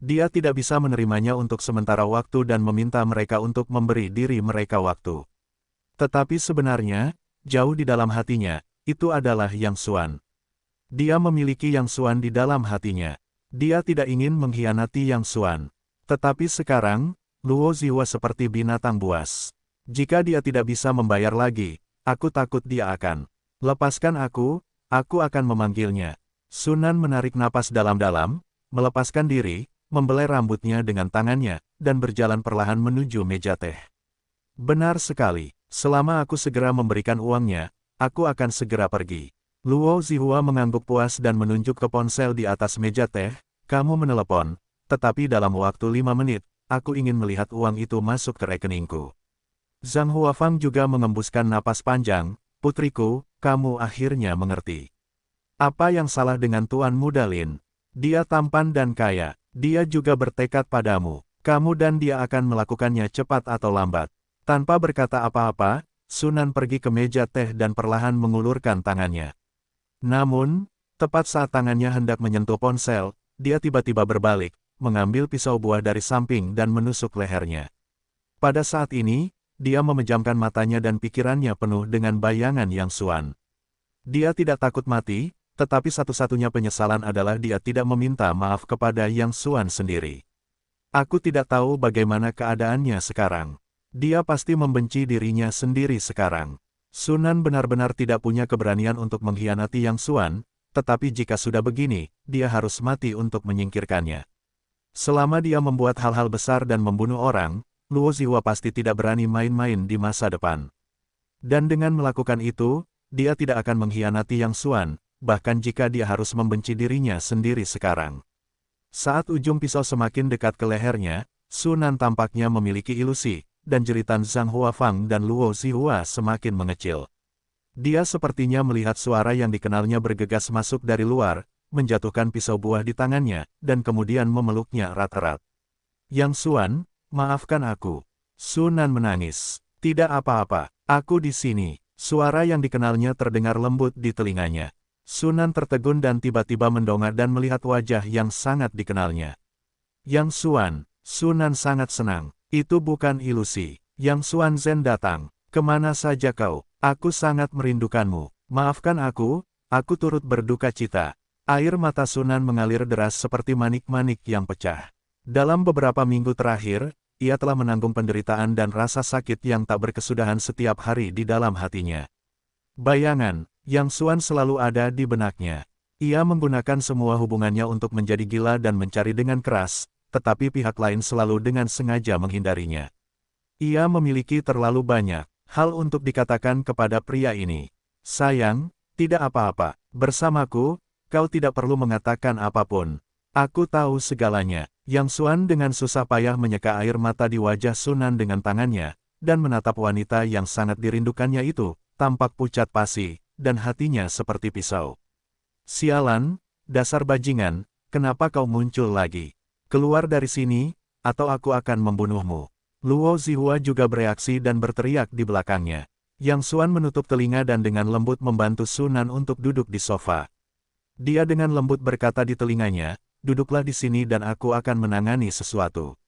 Dia tidak bisa menerimanya untuk sementara waktu dan meminta mereka untuk memberi diri mereka waktu. Tetapi sebenarnya, jauh di dalam hatinya, itu adalah Yang Xuan. Dia memiliki Yang Xuan di dalam hatinya. Dia tidak ingin mengkhianati Yang Xuan. Tetapi sekarang, Luo Zihua seperti binatang buas. Jika dia tidak bisa membayar lagi, aku takut dia akan. Lepaskan aku akan memanggilnya. Sunan menarik napas dalam-dalam, melepaskan diri, membelai rambutnya dengan tangannya, dan berjalan perlahan menuju meja teh. Benar sekali, selama aku segera memberikan uangnya, aku akan segera pergi. Luo Zihua mengangguk puas dan menunjuk ke ponsel di atas meja teh, kamu menelepon, tetapi dalam waktu 5 menit, aku ingin melihat uang itu masuk ke rekeningku. Zhang Huafang juga mengembuskan napas panjang, putriku, kamu akhirnya mengerti. Apa yang salah dengan Tuan Muda Lin? Dia tampan dan kaya. Dia juga bertekad padamu. Kamu dan dia akan melakukannya cepat atau lambat. Tanpa berkata apa-apa, Sunan pergi ke meja teh dan perlahan mengulurkan tangannya. Namun, tepat saat tangannya hendak menyentuh ponsel, dia tiba-tiba berbalik, mengambil pisau buah dari samping dan menusuk lehernya. Pada saat ini, dia memejamkan matanya dan pikirannya penuh dengan bayangan Yang Xuan. Dia tidak takut mati, tetapi satu-satunya penyesalan adalah dia tidak meminta maaf kepada Yang Xuan sendiri. Aku tidak tahu bagaimana keadaannya sekarang. Dia pasti membenci dirinya sendiri sekarang. Sunan benar-benar tidak punya keberanian untuk mengkhianati Yang Xuan, tetapi jika sudah begini, dia harus mati untuk menyingkirkannya. Selama dia membuat hal-hal besar dan membunuh orang, Luo Zihua pasti tidak berani main-main di masa depan. Dan dengan melakukan itu, dia tidak akan mengkhianati Yang Xuan, bahkan jika dia harus membenci dirinya sendiri sekarang. Saat ujung pisau semakin dekat ke lehernya, Sunan tampaknya memiliki ilusi, dan jeritan Zhang Huafang dan Luo Zihua semakin mengecil. Dia sepertinya melihat suara yang dikenalnya bergegas masuk dari luar, menjatuhkan pisau buah di tangannya, dan kemudian memeluknya erat-erat. Yang Xuan, maafkan aku. Sunan menangis. Tidak apa-apa, aku di sini. Suara yang dikenalnya terdengar lembut di telinganya. Sunan tertegun dan tiba-tiba mendongak dan melihat wajah yang sangat dikenalnya. Yang Xuan, Sunan sangat senang. Itu bukan ilusi. Yang Xuan Zhen datang. Kemana saja kau? Aku sangat merindukanmu. Maafkan aku turut berduka cita. Air mata Sunan mengalir deras seperti manik-manik yang pecah. Dalam beberapa minggu terakhir, ia telah menanggung penderitaan dan rasa sakit yang tak berkesudahan setiap hari di dalam hatinya. Bayangan, Yang Xuan selalu ada di benaknya. Ia menggunakan semua hubungannya untuk menjadi gila dan mencari dengan keras, tetapi pihak lain selalu dengan sengaja menghindarinya. Ia memiliki terlalu banyak hal untuk dikatakan kepada pria ini. Sayang, tidak apa-apa. Bersamaku, kau tidak perlu mengatakan apapun. Aku tahu segalanya. Yang Xuan dengan susah payah menyeka air mata di wajah Sunan dengan tangannya, dan menatap wanita yang sangat dirindukannya itu, tampak pucat pasi, dan hatinya seperti pisau. Sialan, dasar bajingan, kenapa kau muncul lagi? Keluar dari sini, atau aku akan membunuhmu. Luo Zihua juga bereaksi dan berteriak di belakangnya. Yang Xuan menutup telinga dan dengan lembut membantu Sunan untuk duduk di sofa. Dia dengan lembut berkata di telinganya, duduklah di sini dan aku akan menangani sesuatu.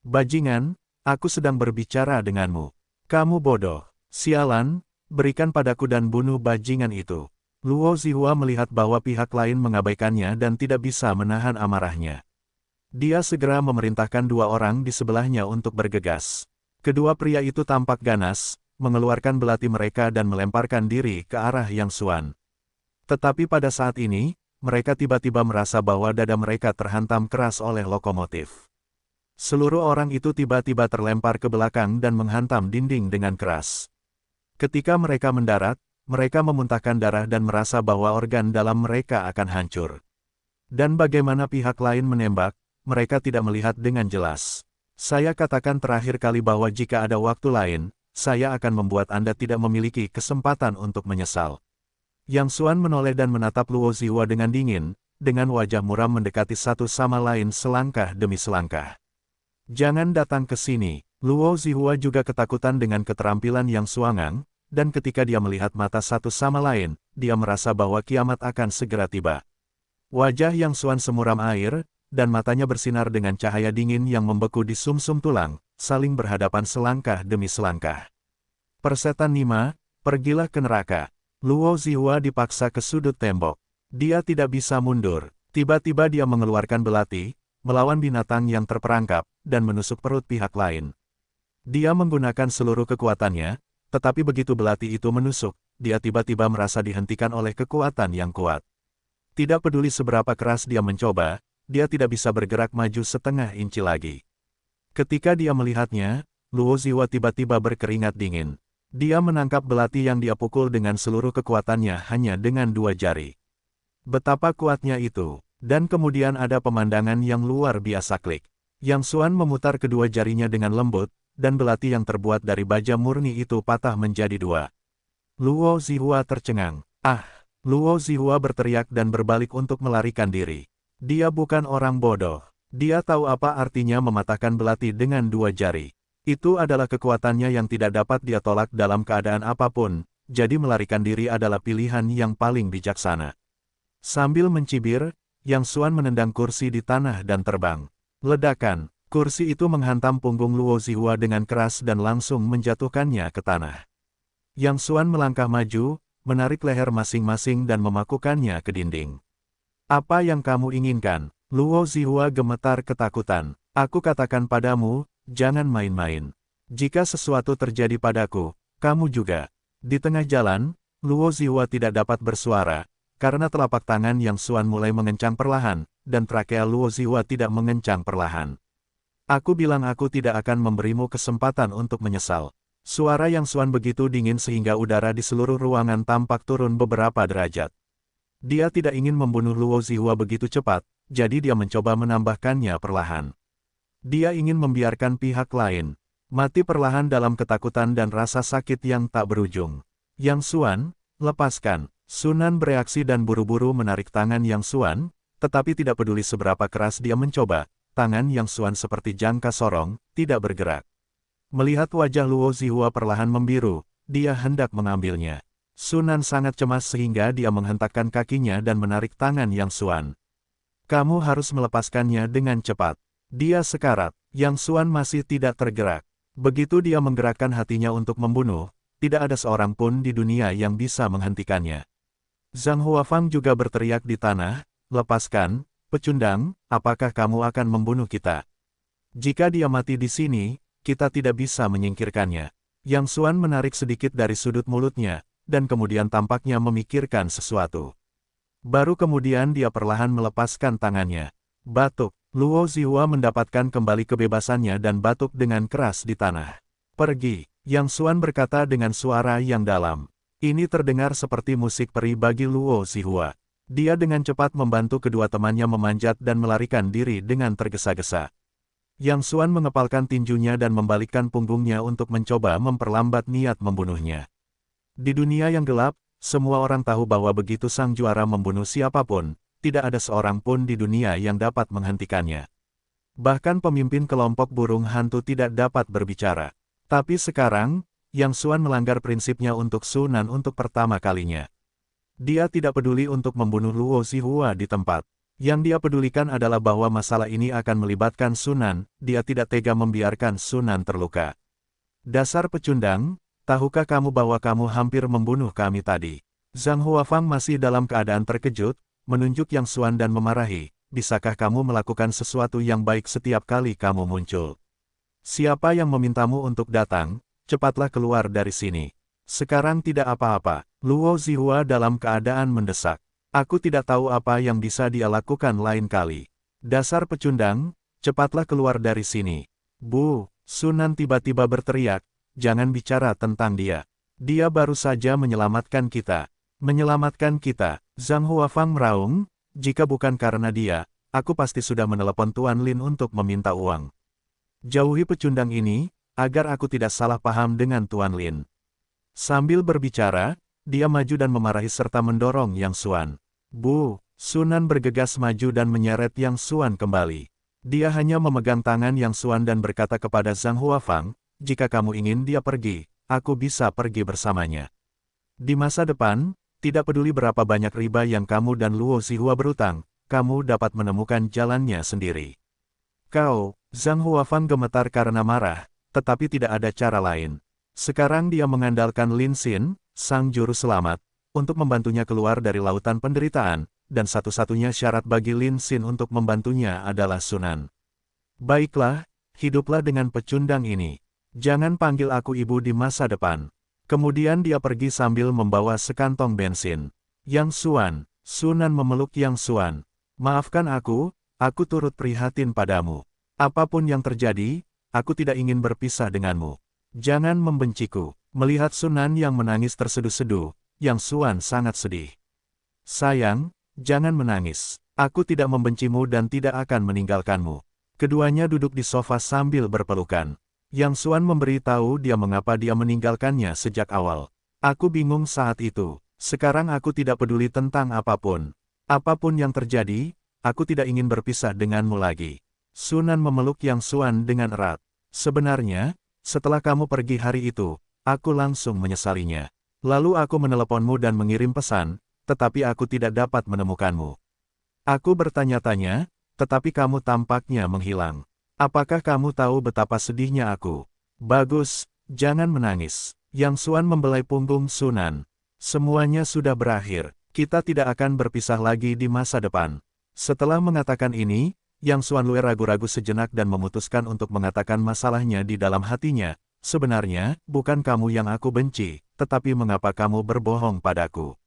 Bajingan, aku sedang berbicara denganmu. Kamu bodoh. Sialan, berikan padaku dan bunuh bajingan itu. Luo Zihua melihat bahwa pihak lain mengabaikannya dan tidak bisa menahan amarahnya. Dia segera memerintahkan dua orang di sebelahnya untuk bergegas. Kedua pria itu tampak ganas, mengeluarkan belati mereka dan melemparkan diri ke arah Yang Xuan. Tetapi pada saat ini, mereka tiba-tiba merasa bahwa dada mereka terhantam keras oleh lokomotif. Seluruh orang itu tiba-tiba terlempar ke belakang dan menghantam dinding dengan keras. Ketika mereka mendarat, mereka memuntahkan darah dan merasa bahwa organ dalam mereka akan hancur. Dan bagaimana pihak lain menembak, mereka tidak melihat dengan jelas. Saya katakan terakhir kali bahwa jika ada waktu lain, saya akan membuat Anda tidak memiliki kesempatan untuk menyesal. Yang Xuan menoleh dan menatap Luo Zihua dengan dingin, dengan wajah muram mendekati satu sama lain selangkah demi selangkah. Jangan datang ke sini. Luo Zihua juga ketakutan dengan keterampilan Yang Xuangang, dan ketika dia melihat mata satu sama lain, dia merasa bahwa kiamat akan segera tiba. Wajah Yang Xuan semuram air, dan matanya bersinar dengan cahaya dingin yang membeku di sumsum tulang, saling berhadapan selangkah demi selangkah. Persetan Nima, pergilah ke neraka. Luo Zihua dipaksa ke sudut tembok. Dia tidak bisa mundur. Tiba-tiba dia mengeluarkan belati, melawan binatang yang terperangkap, dan menusuk perut pihak lain. Dia menggunakan seluruh kekuatannya, tetapi begitu belati itu menusuk, dia tiba-tiba merasa dihentikan oleh kekuatan yang kuat. Tidak peduli seberapa keras dia mencoba, dia tidak bisa bergerak maju setengah inci lagi. Ketika dia melihatnya, Luo Zihua tiba-tiba berkeringat dingin. Dia menangkap belati yang dia pukul dengan seluruh kekuatannya hanya dengan 2 jari. Betapa kuatnya itu. Dan kemudian ada pemandangan yang luar biasa klik. Yang Xuan memutar kedua jarinya dengan lembut, dan belati yang terbuat dari baja murni itu patah menjadi 2. Luo Zihua tercengang. Ah! Luo Zihua berteriak dan berbalik untuk melarikan diri. Dia bukan orang bodoh. Dia tahu apa artinya mematahkan belati dengan 2 jari. Itu adalah kekuatannya yang tidak dapat dia tolak dalam keadaan apapun, jadi melarikan diri adalah pilihan yang paling bijaksana. Sambil mencibir, Yang Xuan menendang kursi di tanah dan terbang. Ledakan, kursi itu menghantam punggung Luo Zihua dengan keras dan langsung menjatuhkannya ke tanah. Yang Xuan melangkah maju, menarik leher masing-masing dan memakukannya ke dinding. Apa yang kamu inginkan? Luo Zihua gemetar ketakutan. Aku katakan padamu, jangan main-main. Jika sesuatu terjadi padaku, kamu juga. Di tengah jalan, Luo Zihua tidak dapat bersuara, karena telapak tangan Yang Xuan mulai mengencang perlahan, dan trakea Luo Zihua tidak mengencang perlahan. Aku bilang aku tidak akan memberimu kesempatan untuk menyesal. Suara Yang Xuan begitu dingin sehingga udara di seluruh ruangan tampak turun beberapa derajat. Dia tidak ingin membunuh Luo Zihua begitu cepat, jadi dia mencoba menambahkannya perlahan. Dia ingin membiarkan pihak lain mati perlahan dalam ketakutan dan rasa sakit yang tak berujung. Yang Xuan, lepaskan. Sunan bereaksi dan buru-buru menarik tangan Yang Xuan, tetapi tidak peduli seberapa keras dia mencoba, tangan Yang Xuan seperti jangka sorong, tidak bergerak. Melihat wajah Luo Zihua perlahan membiru, dia hendak mengambilnya. Sunan sangat cemas sehingga dia menghentakkan kakinya dan menarik tangan Yang Xuan. Kamu harus melepaskannya dengan cepat. Dia sekarat. Yang Xuan masih tidak tergerak. Begitu dia menggerakkan hatinya untuk membunuh, tidak ada seorang pun di dunia yang bisa menghentikannya. Zhang Huafang juga berteriak di tanah, lepaskan, pecundang, apakah kamu akan membunuh kita? Jika dia mati di sini, kita tidak bisa menyingkirkannya. Yang Xuan menarik sedikit dari sudut mulutnya, dan kemudian tampaknya memikirkan sesuatu. Baru kemudian dia perlahan melepaskan tangannya. Batuk, Luo Zihua mendapatkan kembali kebebasannya dan batuk dengan keras di tanah. Pergi, Yang Xuan berkata dengan suara yang dalam. Ini terdengar seperti musik peri bagi Luo Zihua. Dia dengan cepat membantu kedua temannya memanjat dan melarikan diri dengan tergesa-gesa. Yang Xuan mengepalkan tinjunya dan membalikkan punggungnya untuk mencoba memperlambat niat membunuhnya. Di dunia yang gelap, semua orang tahu bahwa begitu sang juara membunuh siapapun, tidak ada seorang pun di dunia yang dapat menghentikannya. Bahkan pemimpin kelompok burung hantu tidak dapat berbicara. Tapi sekarang, Yang Xuan melanggar prinsipnya untuk Sunan untuk pertama kalinya. Dia tidak peduli untuk membunuh Luo Zihua di tempat. Yang dia pedulikan adalah bahwa masalah ini akan melibatkan Sunan, dia tidak tega membiarkan Sunan terluka. Dasar pecundang, tahukah kamu bahwa kamu hampir membunuh kami tadi? Zhang Huafang masih dalam keadaan terkejut, menunjuk Yang Xuan dan memarahi, bisakah kamu melakukan sesuatu yang baik setiap kali kamu muncul? Siapa yang memintamu untuk datang, cepatlah keluar dari sini. Sekarang tidak apa-apa, Luo Zihua dalam keadaan mendesak. Aku tidak tahu apa yang bisa dia lakukan lain kali. Dasar pecundang, cepatlah keluar dari sini. Bu, Sunan tiba-tiba berteriak, jangan bicara tentang dia. Dia baru saja menyelamatkan kita. Menyelamatkan kita, Zhang Huafang meraung, jika bukan karena dia, aku pasti sudah menelepon Tuan Lin untuk meminta uang. Jauhi pecundang ini, agar aku tidak salah paham dengan Tuan Lin. Sambil berbicara, dia maju dan memarahi serta mendorong Yang Xuan. Bu, Sunan bergegas maju dan menyeret Yang Xuan kembali. Dia hanya memegang tangan Yang Xuan dan berkata kepada Zhang Huafang, jika kamu ingin dia pergi, aku bisa pergi bersamanya. Di masa depan, tidak peduli berapa banyak riba yang kamu dan Luo Zihua berutang, kamu dapat menemukan jalannya sendiri. Kau, Zhang Huafang gemetar karena marah, tetapi tidak ada cara lain. Sekarang dia mengandalkan Lin Xin, sang juru selamat, untuk membantunya keluar dari lautan penderitaan, dan satu-satunya syarat bagi Lin Xin untuk membantunya adalah Sunan. Baiklah, hiduplah dengan pecundang ini. Jangan panggil aku ibu di masa depan. Kemudian dia pergi sambil membawa sekantong bensin. Yang Xuan, Sunan memeluk Yang Xuan. Maafkan aku turut prihatin padamu. Apapun yang terjadi, aku tidak ingin berpisah denganmu. Jangan membenciku. Melihat Sunan yang menangis terseduh-seduh, Yang Xuan sangat sedih. Sayang, jangan menangis. Aku tidak membencimu dan tidak akan meninggalkanmu. Keduanya duduk di sofa sambil berpelukan. Yang Xuan memberitahu dia mengapa dia meninggalkannya sejak awal. Aku bingung saat itu. Sekarang aku tidak peduli tentang apapun. Apapun yang terjadi, aku tidak ingin berpisah denganmu lagi. Sunan memeluk Yang Xuan dengan erat. Sebenarnya, setelah kamu pergi hari itu, aku langsung menyesalinya. Lalu aku meneleponmu dan mengirim pesan, tetapi aku tidak dapat menemukanmu. Aku bertanya-tanya, tetapi kamu tampaknya menghilang. Apakah kamu tahu betapa sedihnya aku? Bagus, jangan menangis. Yang Xuan membelai punggung Sunan. Semuanya sudah berakhir, kita tidak akan berpisah lagi di masa depan. Setelah mengatakan ini, Yang Xuan Lue ragu-ragu sejenak dan memutuskan untuk mengatakan masalahnya di dalam hatinya. Sebenarnya, bukan kamu yang aku benci, tetapi mengapa kamu berbohong padaku?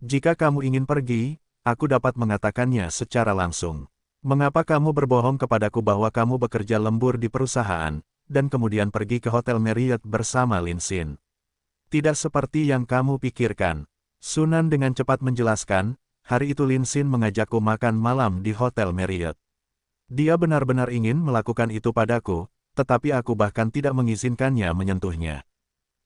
Jika kamu ingin pergi, aku dapat mengatakannya secara langsung. Mengapa kamu berbohong kepadaku bahwa kamu bekerja lembur di perusahaan, dan kemudian pergi ke Hotel Marriott bersama Lin Xin? Tidak seperti yang kamu pikirkan. Sunan dengan cepat menjelaskan, hari itu Lin Xin mengajakku makan malam di Hotel Marriott. Dia benar-benar ingin melakukan itu padaku, tetapi aku bahkan tidak mengizinkannya menyentuhnya.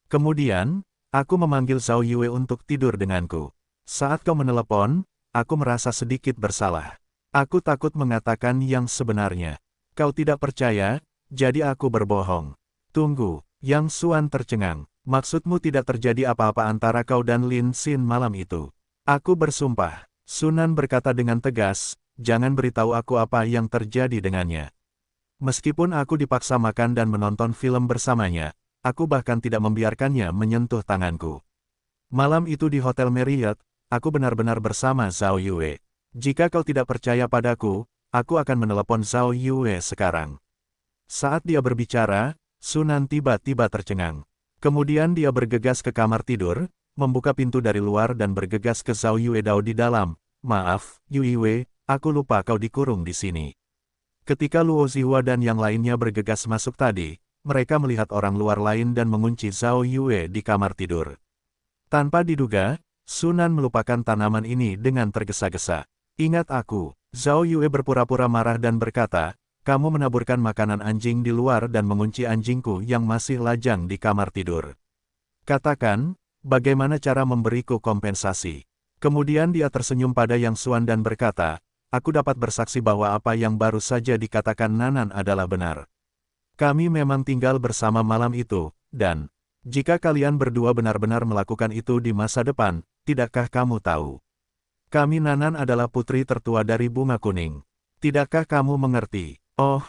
Kemudian, aku memanggil Zhao Yue untuk tidur denganku. Saat kau menelepon, aku merasa sedikit bersalah. Aku takut mengatakan yang sebenarnya. Kau tidak percaya, jadi aku berbohong. Tunggu, Yang Xuan tercengang. Maksudmu tidak terjadi apa-apa antara kau dan Lin Xin malam itu? Aku bersumpah. Sunan berkata dengan tegas, jangan beritahu aku apa yang terjadi dengannya. Meskipun aku dipaksa makan dan menonton film bersamanya, aku bahkan tidak membiarkannya menyentuh tanganku. Malam itu di Hotel Marriott, aku benar-benar bersama Zhao Yue. Jika kau tidak percaya padaku, aku akan menelepon Zhao Yue sekarang. Saat dia berbicara, Sunan tiba-tiba tercengang. Kemudian dia bergegas ke kamar tidur, membuka pintu dari luar dan bergegas ke Zhao Yue Dao di dalam. Maaf, Yue, aku lupa kau dikurung di sini. Ketika Luo Zihua dan yang lainnya bergegas masuk tadi, mereka melihat orang luar lain dan mengunci Zhao Yue di kamar tidur. Tanpa diduga, Sunan melupakan tanaman ini dengan tergesa-gesa. Ingat aku, Zhao Yue berpura-pura marah dan berkata, kamu menaburkan makanan anjing di luar dan mengunci anjingku yang masih lajang di kamar tidur. Katakan, bagaimana cara memberiku kompensasi? Kemudian dia tersenyum pada Yang Xuan dan berkata, aku dapat bersaksi bahwa apa yang baru saja dikatakan Nanan adalah benar. Kami memang tinggal bersama malam itu, dan jika kalian berdua benar-benar melakukan itu di masa depan, tidakkah kamu tahu? Kami Nanan adalah putri tertua dari Bunga Kuning. Tidakkah kamu mengerti? Oh,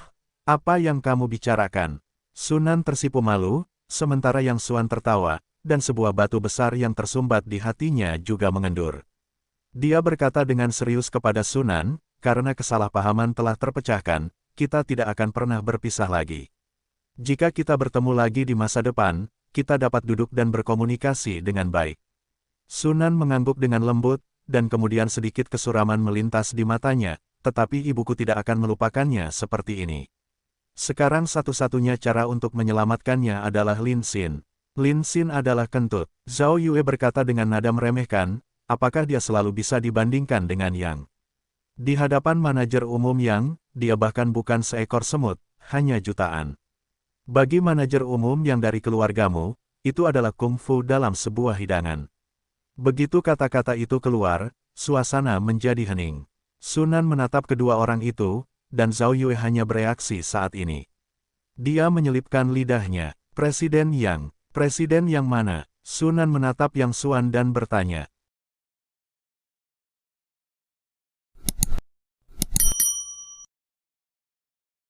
apa yang kamu bicarakan? Sunan tersipu malu, sementara Yang Xuan tertawa, dan sebuah batu besar yang tersumbat di hatinya juga mengendur. Dia berkata dengan serius kepada Sunan, karena kesalahpahaman telah terpecahkan, kita tidak akan pernah berpisah lagi. Jika kita bertemu lagi di masa depan, kita dapat duduk dan berkomunikasi dengan baik. Sunan mengangguk dengan lembut, dan kemudian sedikit kesuraman melintas di matanya, tetapi ibuku tidak akan melupakannya seperti ini. Sekarang satu-satunya cara untuk menyelamatkannya adalah Lin Xin. Lin Xin adalah kentut. Zhao Yue berkata dengan nada meremehkan, apakah dia selalu bisa dibandingkan dengan Yang? Di hadapan manajer umum Yang, dia bahkan bukan seekor semut, hanya jutaan. Bagi manajer umum yang dari keluargamu, itu adalah kungfu dalam sebuah hidangan. Begitu kata-kata itu keluar, suasana menjadi hening. Sunan menatap kedua orang itu, dan Zhao Yue hanya bereaksi saat ini. Dia menyelipkan lidahnya. Presiden yang mana? Sunan menatap Yang Xuan dan bertanya.